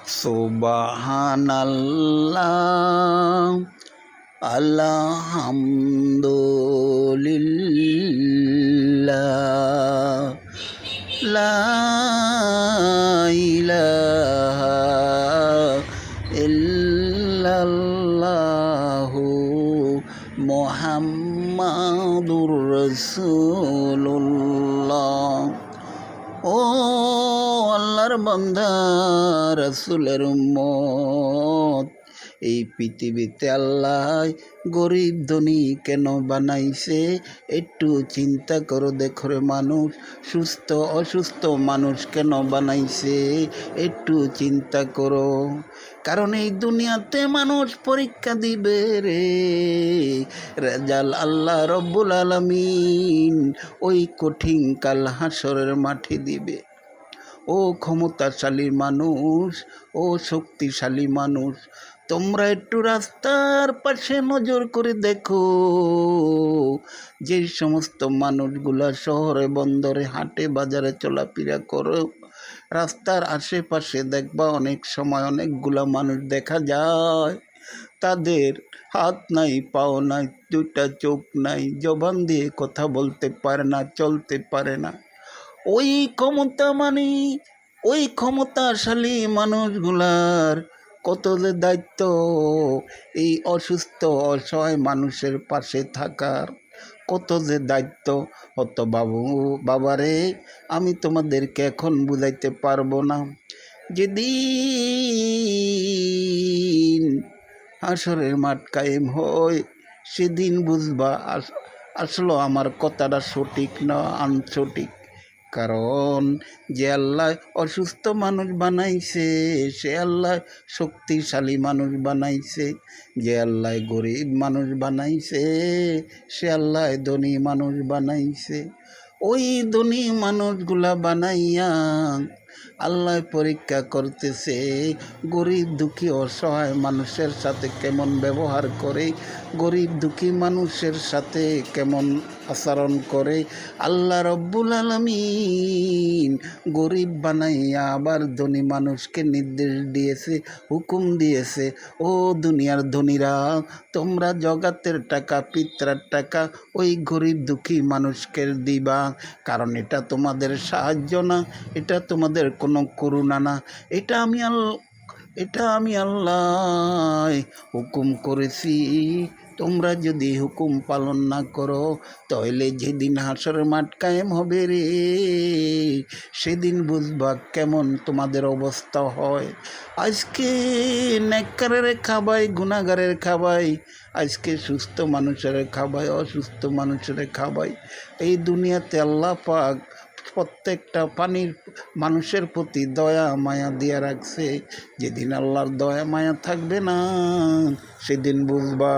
সুবহানাল্লাহ আলহামদুলিল্লাহ লা ইলাহা ইল্লাল্লাহু মুহাম্মাদুর রাসূলুল্লাহ। ও আল্লাহর বান্দা, রাসূলের উম্মত, এই পৃথিবীতে আল্লাহ গরিব ধনী কেন বানাইছে? একটু চিন্তা করো দেখো রে মানুষ। সুস্থ অসুস্থ মানুষ কেন বানাইছে? একটু চিন্তা করো। কারণ এই দুনিয়াতে মানুষ পরীক্ষা দিবে রে, রেজাল্ট আল্লাহ রব্বুল আলামিন ওই কঠিন কাল হাসরের মাঠে দিবে। ও ক্ষমতাশালী মানুষ, ও শক্তিশালী মানুষ, তোমরা একটু রাস্তার পাশে নজর করে দেখো। যে সমস্ত মানুষগুলা শহরে বন্দরে হাটে বাজারে চলাফেরা করো, রাস্তার আশেপাশে দেখবা অনেক সময় অনেকগুলা মানুষ দেখা যায়, তাদের হাত নাই, পাও নাই, দুইটা চোখ নাই, জবান দিয়ে কথা বলতে পারে না, চলতে পারে না। ওই ক্ষমতা মানে ওই ক্ষমতাশালী মানুষগুলার কত যে দায়িত্ব এই অসুস্থ অসহায় মানুষের পাশে থাকার, কত যে দায়িত্ব। অত বাবারে, আমি তোমাদেরকে এখন বুঝাইতে পারবো না। যেদিন হাসরের মাঠ কায়েম হয় সেদিন বুঝবা আসলে আমার কথাটা সঠিক না আনসঠিক। কারণ যে আল্লাহ অসুস্থ মানুষ বানাইছে, সে আল্লাহ শক্তিশালী মানুষ বানাইছে। যে আল্লাহ গরিব মানুষ বানাইছে, সে আল্লাহ ধনী মানুষ বানাইছে। ওই ধনী মানুষগুলা বানাইয়া আল্লাহ পরীক্ষা করতেছে গরিব দুঃখী অসহায় মানুষের সাথে কেমন ব্যবহার করে, গরিব দুঃখী মানুষের সাথে কেমন আচরণ করে। আল্লাহ রব্বুল আলামিন গরিব বানাইয়া আবার ধনী মানুষকে নির্দেশ দিয়েছে, হুকুম দিয়েছে, ও দুনিয়ার ধনীরা, তোমরা জগতের টাকা পিতরার টাকা ওই গরিব দুঃখী মানুষকে দিবা। কারণ এটা তোমাদের সাহায্য না, এটা তোমাদের কোনো করুণা না, এটা আমি আল্লাহ হুকুম করেছি। তোমরা যদি হুকুম পালন না করো, তাহলে যেদিন হাসরের মাঠ কায়েম হবে রে, সেদিন বুঝবা কেমন তোমাদের অবস্থা হয়। আজকে নেককারের খাবাই, গুনাহগারের খাবাই, আজকে সুস্থ মানুষের খাবাই, অসুস্থ মানুষের খাবাই। এই দুনিয়াতে আল্লাহ পাক প্রত্যেকটা পানির মানুষের প্রতি দয়া মায়া দিয়ে রাখছে। যেদিন আল্লাহর দয়া মায়া থাকবে না, সেদিন বুঝবা।